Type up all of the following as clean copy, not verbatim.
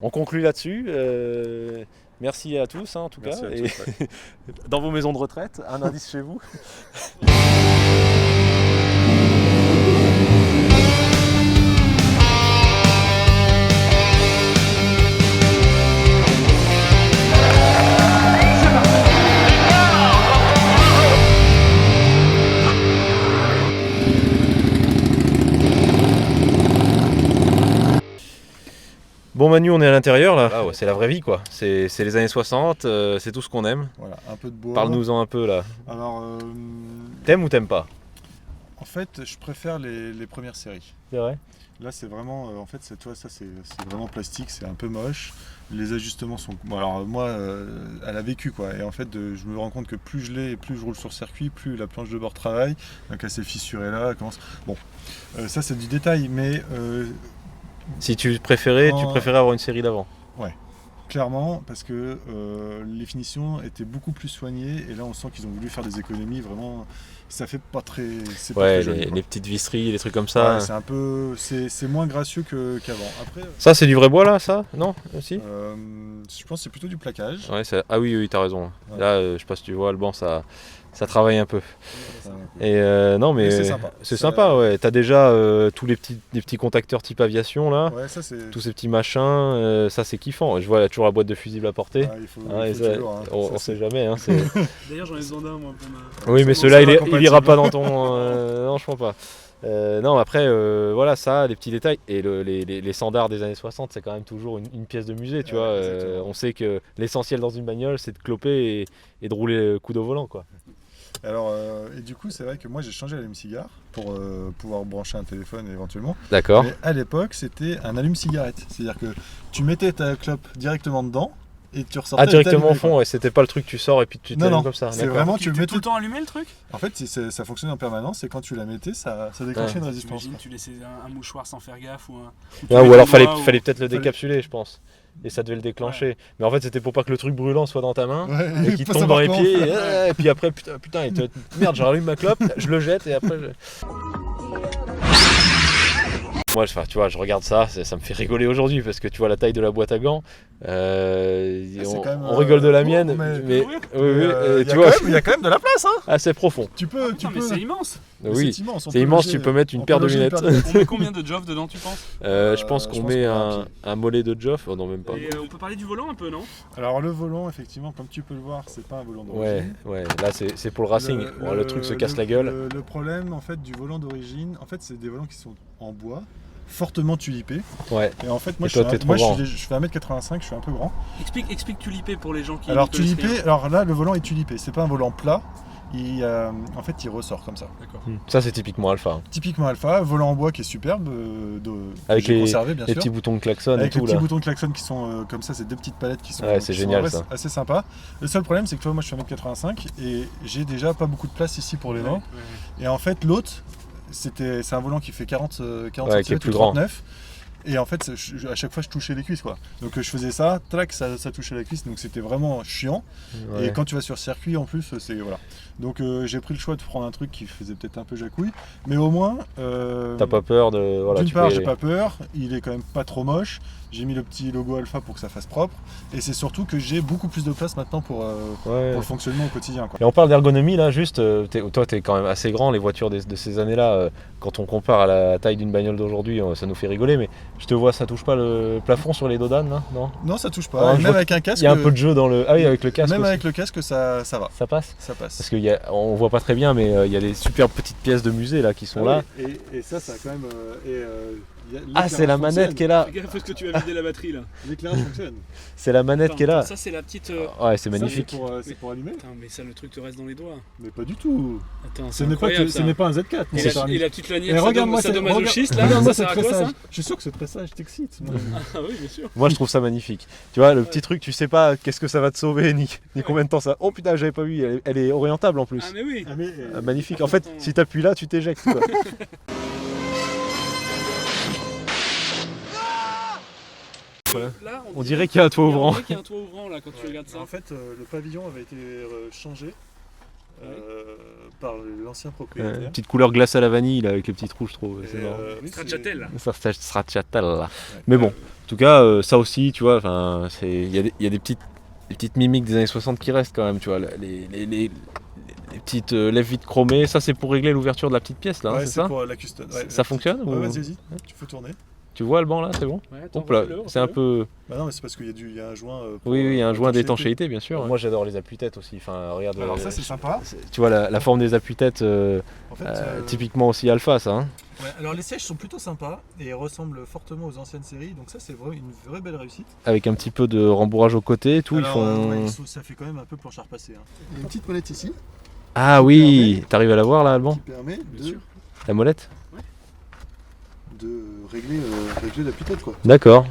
On conclut là-dessus. Merci à tous en tout Merci cas. à Et tous, ouais. dans vos maisons de retraite, un indice chez vous. Bon Manu, on est à l'intérieur là. Ah ouais, c'est la vraie vie quoi. C'est les années 60, c'est tout ce qu'on aime. Voilà, un peu de bois. Parle-nous-en un peu là. Alors, T'aimes ou t'aimes pas? en fait, je préfère les premières séries. C'est vrai. Là, c'est vraiment, en fait, toi, ça, c'est vraiment plastique, c'est un peu moche. Les ajustements sont. Bon, alors, moi, elle a vécu quoi. Et en fait, je me rends compte que plus je l'ai et plus je roule sur circuit, plus la planche de bord travaille. Donc, elle s'est fissurée là. Elle commence. Bon, ça, c'est du détail, mais Si tu préférais avoir une série d'avant. clairement, parce que les finitions étaient beaucoup plus soignées. Et là, on sent qu'ils ont voulu faire des économies. Vraiment, ça fait pas très. C'est pas Ouais, très joli, quoi. les petites visseries, les trucs comme ça. Ouais, c'est un peu, c'est moins gracieux qu'avant. Après, Ça c'est du vrai bois là, ça? Non? Aussi? je pense que c'est plutôt du plaquage. Ouais, ah oui, oui, t'as raison. Ouais. Là, je sais pas si tu vois, le banc, ça travaille un peu. Ça, Et non, mais c'est sympa. c'est Ça- sympa, ouais. T'as déjà tous les petits contacteurs type aviation là, Ouais, ça c'est. tous ces petits machins, ça c'est kiffant. Je vois là, toujours la boîte de fusible à porter. Ah, il faut et ça, toujours, hein. on Ça, sait jamais. Hein, D'ailleurs, j'en ai besoin d'un, moi, pour ma. oui, mais ça, celui-là, ça va il ira compatible. pas dans ton. Non, je crois pas. Non, après, voilà, ça, les petits détails. Et les standards des années 60, c'est quand même toujours une pièce de musée, tu Ouais, vois. exactement. On sait que l'essentiel dans une bagnole, c'est de cloper et de rouler le coude au volant, quoi. Alors, et du coup, c'est vrai que moi j'ai changé l'allume-cigare pour pouvoir brancher un téléphone éventuellement. D'accord. Mais à l'époque, c'était un allume-cigarette. C'est-à-dire que tu mettais ta clope directement dedans et tu ressortais. Ah, elle était directement au allumée, fond, quoi. ouais, c'était pas le truc, tu sors et puis tu Non, t'allumes non, comme ça. c'est D'accord. vraiment, Donc, tu le était mets tout le temps allumé, le truc? En fait, ça fonctionnait en permanence et quand tu la mettais, ça déclenchait une résistance. J'imagine, tu laissais un mouchoir sans faire gaffe ou un. Ouais, ou alors fallait ou- peut-être le fallait- décapsuler, je pense. Et ça devait le déclencher. Mais en fait, c'était pour pas que le truc brûlant soit dans ta main. Ouais, Et qui pas tombe dans savoir les comment pieds, faire. et puis après, putain, merde, je rallume ma clope, je le jette et après. Moi, tu vois, je regarde ça, ça me fait rigoler aujourd'hui parce que tu vois la taille de la boîte à gants. c'est On, quand même, on rigole de la court, mienne, mais- oui, Il y tu a vois, il y a quand même de la place, hein. assez profond. Tu peux, Putain, mais c'est immense! mais Oui, c'est immense. On c'est peut immense, loger- tu peux mettre une on paire peut de loger une lunettes. paire de lunettes. On met combien de Joff dedans, tu penses? Je pense qu'on met qu'on a un pied. un mollet de Joff, oh non, même pas. Et on peut parler du volant un peu, non? Alors le volant, effectivement, comme tu peux le voir, c'est pas un volant Ouais, d'origine. ouais, là c'est pour le racing. Bon, le truc se casse la gueule. Le problème, en fait, du volant d'origine, en fait, c'est des volants qui sont en bois, fortement tulipés. Ouais. Et en fait, moi, Et toi, t'es trop grand. je fais 1m85, je suis un peu grand. Explique tulipé pour les gens qui. Alors n'y connaissent tulipé, rien. alors là, le volant est tulipé. C'est pas un volant plat. En fait, il ressort comme ça. D'accord. Ça c'est typiquement Alpha. Hein. Typiquement Alpha, volant en bois qui est superbe, Avec que j'ai les- conservé, bien Les sûr. petits boutons de klaxon et Avec les tout petits là. boutons de klaxon qui sont comme ça, c'est deux petites palettes qui sont, Ouais, c'est qui sont génial, assez, ça. assez sympa. Le seul problème, c'est que toi, moi je suis 1m85 et j'ai déjà pas beaucoup de place ici pour les mains. Ouais. Et en fait, l'autre, c'est un volant qui fait 40 Ouais, qui est cm plus ou grand. 39. Et en fait, à chaque fois, je touchais les cuisses, quoi. Donc je faisais ça, tac, ça touchait la cuisse, donc c'était vraiment chiant. Ouais. Et quand tu vas sur circuit, en plus, c'est voilà. Donc j'ai pris le choix de prendre un truc qui faisait peut-être un peu jacouille, mais au moins. T'as pas peur de. Voilà, D'une tu part, peux y j'ai aller. pas peur, il est quand même pas trop moche. J'ai mis le petit logo Alpha pour que ça fasse propre. Et c'est surtout que j'ai beaucoup plus de place maintenant pour Ouais. le fonctionnement au quotidien, quoi. Et on parle d'ergonomie là, juste, toi t'es quand même assez grand, les voitures de ces années-là, quand on compare à la taille d'une bagnole d'aujourd'hui, ça nous fait rigoler, mais je te vois, ça touche pas le plafond sur les dodanes là, non? Non, ça touche Ah, pas. Et je même vois avec un casque. Il y a un peu de jeu dans le. Ah oui, avec le casque. Même aussi. avec le casque, ça va. Ça passe? Ça passe. Parce on voit pas très bien, mais il y a des superbes petites pièces de musée là qui sont là. Et ça a quand même. Ah, c'est la manette qui est là. Fais gaffe parce que tu vas vider la batterie là. L'éclairage fonctionne. C'est la manette qui est là. Ça, c'est la petite. Ouais, c'est magnifique. C'est pour allumer. Putain, mais ça, le truc te reste dans les doigts. Mais pas du tout. Attends, Ce c'est n'est incroyable ça. pas un Z4. Et la petite lanière, Et regarde-moi sadomasochiste là, regarde-moi ça sert cette à quoi ça? pressage. Je suis sûr que ce pressage t'excite. Ah oui, bien sûr. Moi je trouve ça magnifique. Tu vois, le petit truc, tu sais pas qu'est-ce que ça va te sauver, ni combien de temps ça. Oh putain, j'avais pas vu, elle est orientable en plus. Ah mais oui. Magnifique. En fait, si t'appuies là, tu t'éjectes. Quoi. Là, On dirait qu'il y a un toit ouvrant. On dirait qu'il y a un toit ouvrant là quand tu regardes ça. En fait, le pavillon avait été changé par l'ancien propriétaire. Petite couleur glace à la vanille là, avec les petites rouges, je trouve. C'est marrant. Stracciatella. Ça stracciatella. Ouais. Mais bon, en tout cas, ça aussi, tu vois, il y a des petites mimiques des années 60 qui restent quand même, tu vois. Les petites lèvres vides chromées, ça c'est pour régler l'ouverture de la petite pièce là, Ouais, c'est ça pour la custom. Ouais, ça fonctionne ou... Vas-y, tu peux tourner. Tu vois le banc là, c'est bon? Ouais, Hop là, c'est un peu... Bah non, mais c'est parce qu'il y a un joint. Oui, il y a un joint d'étanchéité, bien sûr. Moi j'adore les appuis-têtes aussi. Enfin, regarde. Alors ça c'est sympa. Tu vois la forme des appuis-têtes, En fait, typiquement aussi alpha, ça. Hein. Ouais, alors les sièges sont plutôt sympas et ressemblent fortement aux anciennes séries, donc ça c'est vraiment une vraie belle réussite. Avec un petit peu de rembourrage au côté et tout, Alors, ils font... ouais, ça fait quand même un peu planche à repasser. Hein. Il y a une petite molette ici Ah oui, t'arrives à la voir là, Alban? qui permet La molette? de régler l'appui-tête quoi. D'accord.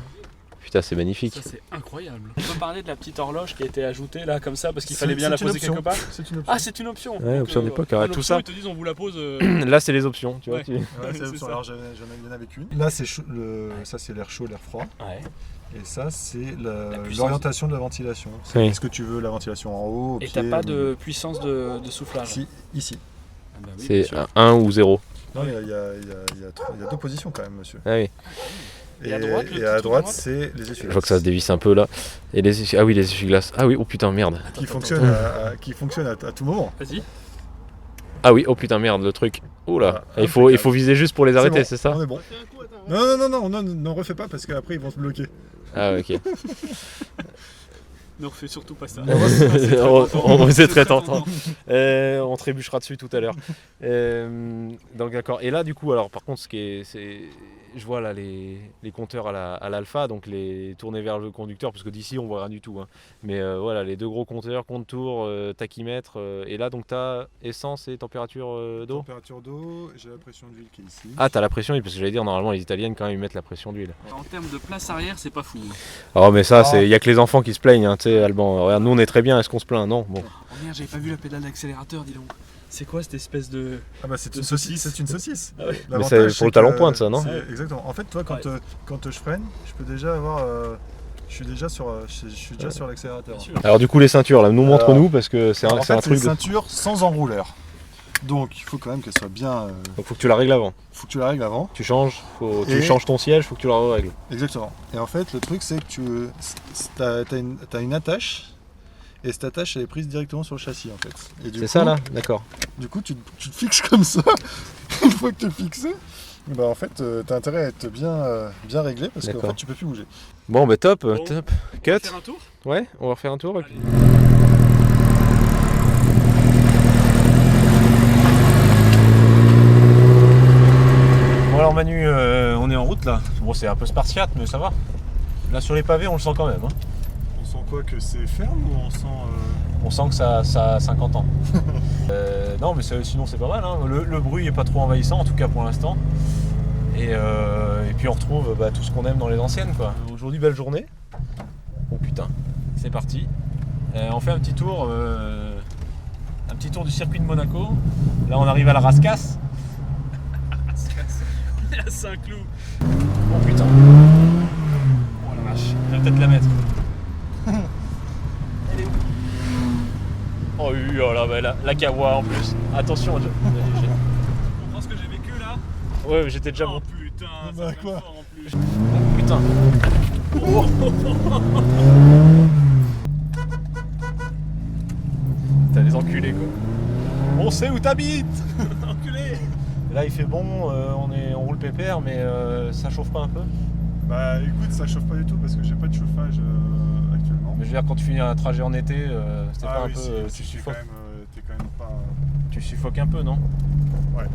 Putain, c'est magnifique. Ça c'est incroyable. On peut parler de la petite horloge qui a été ajoutée là comme ça parce qu'il fallait bien la poser quelque part. C'est une option. Ah, c'est une option. Ouais, option d'époque, arrête tout ça. Ils te disent on vous la pose. Là, c'est les options, tu vois. Ouais. tu- Ouais, c'est c'est ça. Alors il y en avait qu'une. Là c'est ça c'est l'air chaud, l'air froid. Ouais. Et ça c'est puissance. l'orientation de la ventilation. Oui. Est-ce que tu veux la ventilation en haut, au Et pied, t'as pas ou- de puissance de soufflage. Si, ici. Ah bah oui, bien C'est sûr. 1 ou 0. Non, il y a deux positions quand même, monsieur. Ah oui, Et à droite, le petit à truc à droite, droite c'est les essuie-glaces. je vois que ça se dévisse un peu là. Et ah oui, les essuie-glaces. Ah oui, oh putain, merde. Qui fonctionne, à tout moment. Vas-y. Ah oui, oh putain, merde, le truc. Oula, Ah, il faut viser juste pour les arrêter, bon, c'est ça? On est bon. Non, n'en refais pas parce qu'après ils vont se bloquer. Ah ok. Ne refais surtout pas ça. C'est très tentant. On trébuchera dessus tout à l'heure. Donc d'accord. Et là du coup, alors par contre, je vois là les compteurs à l'alpha, donc les tournés vers le conducteur, parce que d'ici on voit rien du tout. Hein. Mais voilà, les deux gros compteurs, compte-tour, tachymètre. Et là donc t'as essence et température d'eau. Température d'eau, j'ai la pression d'huile qui est ici. Ah, t'as la pression d'huile, parce que j'allais dire normalement les italiennes quand même ils mettent la pression d'huile. En termes de place arrière, c'est pas fou. Oh mais ça, il y a que les enfants qui se plaignent, hein, tu sais, Alban. Regarde, nous on est très bien, est-ce qu'on se plaint? Non, bon. Oh merde, j'avais pas vu la pédale d'accélérateur, dis donc. C'est quoi cette espèce de. Ah bah c'est De une saucisse, c'est une saucisse. Ah ouais. Mais c'est pour le talon pointe, ça, non? Exactement. En fait, toi, quand je freine, je peux déjà avoir. Je suis déjà sur l'accélérateur. Bien sûr. Alors du coup les ceintures là, montre-nous parce que c'est Alors, un en fait, c'est truc. une ceinture sans enrouleur. Donc il faut quand même qu'elle soit bien. Donc faut que tu la règles avant. Faut que tu la règles avant. Tu changes, tu Et- changes ton siège, faut que tu la règles. Exactement. Et en fait, le truc, c'est que t'as une attache. Et cette attache, elle est prise directement sur le châssis en fait. Et du C'est coup- ça là? D'accord. Du coup, tu te fixes comme ça. Une fois que tu es fixé, bah en fait, t'as intérêt à être bien réglé parce qu'en D'accord. fait, tu peux plus bouger. Bon bah top, Bon. top. On Cut. va faire un tour. Ouais, on va refaire un tour. Bon alors Manu, on est en route là. Bon c'est un peu spartiate mais ça va. Là sur les pavés on le sent quand même. Hein. On sent quoi, que c'est ferme ou on sent... On sent que ça a 50 ans. Non mais sinon c'est pas mal. Hein. Le bruit est pas trop envahissant en tout cas pour l'instant. Et puis on retrouve tout ce qu'on aime dans les anciennes quoi. Aujourd'hui belle journée. Oh putain, c'est parti. On fait un petit tour du circuit de Monaco. Là on arrive à la Rascasse. On est à Saint-Cloud. Oh putain. Oh la vache, je vais peut-être la mettre. Elle est où? Oh oui, oh là, la kawa en plus. Attention, Tu comprends ce que j'ai vécu là? ouais, mais j'étais déjà Oh bon. putain, Bah, ça fait quoi fort en plus. Oh, putain. Oh. T'as des enculés quoi. On sait où t'habites. Enculé. Là il fait bon, on roule pépère, mais ça chauffe pas un peu. Bah écoute, ça chauffe pas du tout parce que j'ai pas de chauffage actuellement. Mais je veux dire quand tu finis un trajet en été, c'était pas un peu, tu t'es suffoques. quand même pas... Tu suffoques un peu, non? Ouais.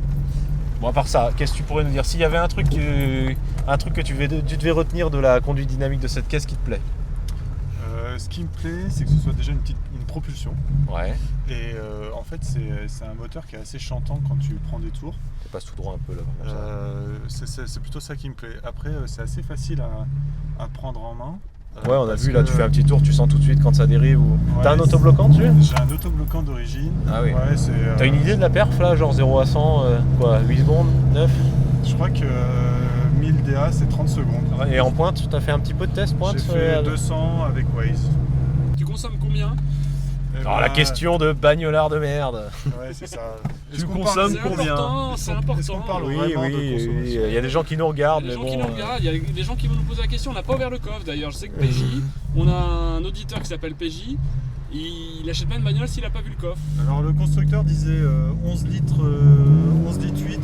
Bon, à part ça, qu'est-ce que tu pourrais nous dire? S'il y avait un truc que tu devais retenir de la conduite dynamique de cette caisse qui te plaît? Ce qui me plaît, c'est que ce soit déjà une propulsion. Ouais. Et en fait, c'est un moteur qui est assez chantant quand tu prends des tours. Tu passes tout droit un peu là. Comme ça. C'est plutôt ça qui me plaît. Après, c'est assez facile à prendre en main. Ouais, on a parce vu là, que- tu fais un petit tour, tu sens tout de suite quand ça dérive. Ou... Ouais, T'as un autobloquant dessus? J'ai un autobloquant d'origine. Ah oui. Ouais, T'as une idée de la perf là, genre 0 à 100, quoi, 8 secondes, 9? Je crois que 1000 DA, c'est 30 secondes. Et en pointe, t'as fait un petit peu de test pointe? J'ai fait 200 avec Waze. Tu consommes combien? Alors la question de bagnolard de merde. Ouais, c'est ça. Tu consommes C'est combien? important, c'est important. Est-ce qu'on parle Oui, vraiment de oui, consommation? il y a des gens qui nous regardent, Il y a mais des gens qui bon. nous regardent, il y a des gens qui vont nous poser la question. On n'a pas ouvert le coffre d'ailleurs. Je sais que PJ, on a un auditeur qui s'appelle PJ. Il achète pas une bagnole s'il a pas vu le coffre. Alors le constructeur disait 11 litres 8.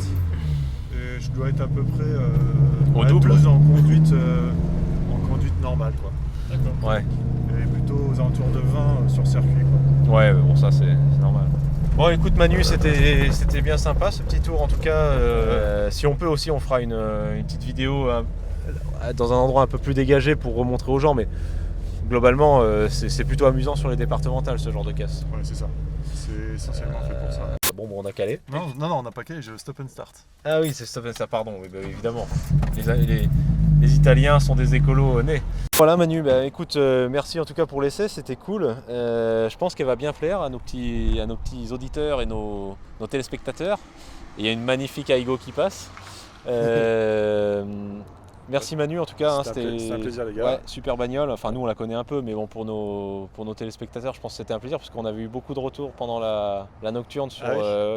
Et je dois être à peu près Au double. 12 en conduite normale quoi. D'accord. Ouais, Et plutôt aux alentours de 20 sur circuit quoi. ouais, mais bon, ça c'est normal. Bon, écoute Manu, c'était bien sympa ce petit tour en tout cas. Si on peut aussi, on fera une petite vidéo dans un endroit un peu plus dégagé pour remontrer aux gens, mais globalement, c'est plutôt amusant sur les départementales ce genre de casse. Ouais, c'est ça. C'est essentiellement fait pour ça. Bon, on a calé. Non, on n'a pas calé, j'ai stop and start. Ah oui, c'est ça, pardon, oui, bah, évidemment. Les Italiens sont des écolos nés. Voilà Manu, bah, écoute, merci en tout cas pour l'essai, c'était cool. Je pense qu'elle va bien plaire à nos petits auditeurs et nos téléspectateurs. Et il y a une magnifique Aigo qui passe. Merci Manu en tout cas, C'était un plaisir les gars. Ouais, super bagnole, enfin nous on la connaît un peu, mais bon pour nos téléspectateurs je pense que c'était un plaisir parce qu'on avait eu beaucoup de retours pendant la nocturne sur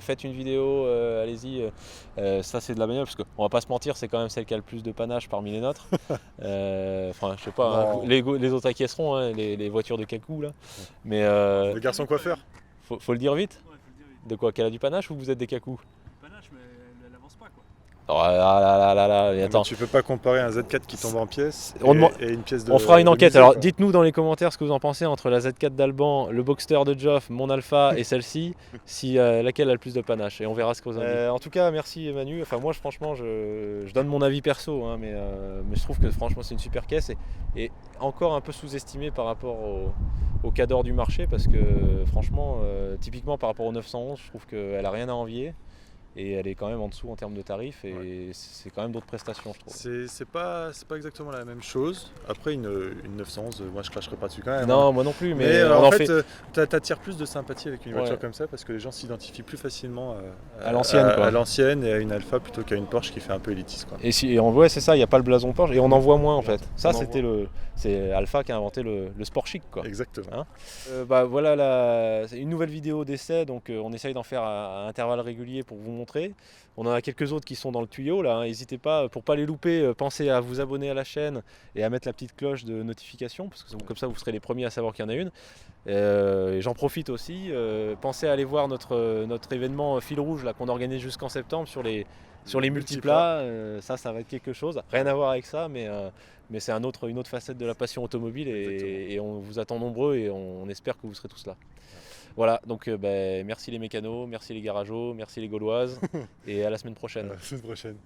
faites une vidéo, allez-y, ça c'est de la bagnole parce qu'on va pas se mentir, c'est quand même celle qui a le plus de panache parmi les nôtres. Enfin je sais pas, hein, les autres acquiesceront, hein, les voitures de Kakou là, mais Le garçon coiffeur. faut le dire vite. Ouais, faut le dire vite. De quoi, qu'elle a du panache ou vous êtes des Kakou? Panache, mais elle avance pas quoi. Oh là, et attends. Mais tu peux pas comparer un Z4 qui tombe en pièces et une pièce de. On fera une de enquête. musée, Alors quoi. dites-nous dans les commentaires ce que vous en pensez entre la Z4 d'Alban, le Boxster de Geoff, mon Alpha et celle-ci, si laquelle a le plus de panache et on verra ce que vous en dites. En tout cas, merci Manu. Enfin moi franchement je donne mon avis perso, hein, mais je trouve que franchement c'est une super caisse et encore un peu sous-estimée par rapport au cadre du marché parce que franchement typiquement par rapport au 911 je trouve qu'elle a rien à envier. Et elle est quand même en dessous en termes de tarifs et c'est quand même d'autres prestations je trouve. C'est pas exactement la même chose. Après une 911, moi je cracherai pas dessus quand même. Non hein. moi non plus mais en on en fait, fait t'attires plus de sympathie avec une voiture Ouais. comme ça parce que les gens s'identifient plus facilement À l'ancienne, quoi. à l'ancienne et à une Alpha plutôt qu'à une Porsche qui fait un peu élitiste quoi. Et on voit, c'est ça, il n'y a pas le blason Porsche et on en voit moins en fait. Ça, On en c'est Alpha qui a inventé le sport chic quoi. Exactement. Hein bah voilà c'est une nouvelle vidéo d'essai, donc on essaye d'en faire à intervalles réguliers pour vous montrer. On en a quelques autres qui sont dans le tuyau là, hein. N'hésitez pas, pour pas les louper, pensez à vous abonner à la chaîne et à mettre la petite cloche de notification, parce que comme ça vous serez les premiers à savoir qu'il y en a une. Et j'en profite aussi, pensez à aller voir notre événement Fil Rouge là qu'on organise jusqu'en septembre sur les multiplats, ça va être quelque chose. Rien à voir avec ça, mais c'est une autre facette de la passion automobile et on vous attend nombreux et on espère que vous serez tous là. Voilà, donc merci les mécanos, merci les garageaux, merci les gauloises et à la semaine prochaine. À la semaine prochaine.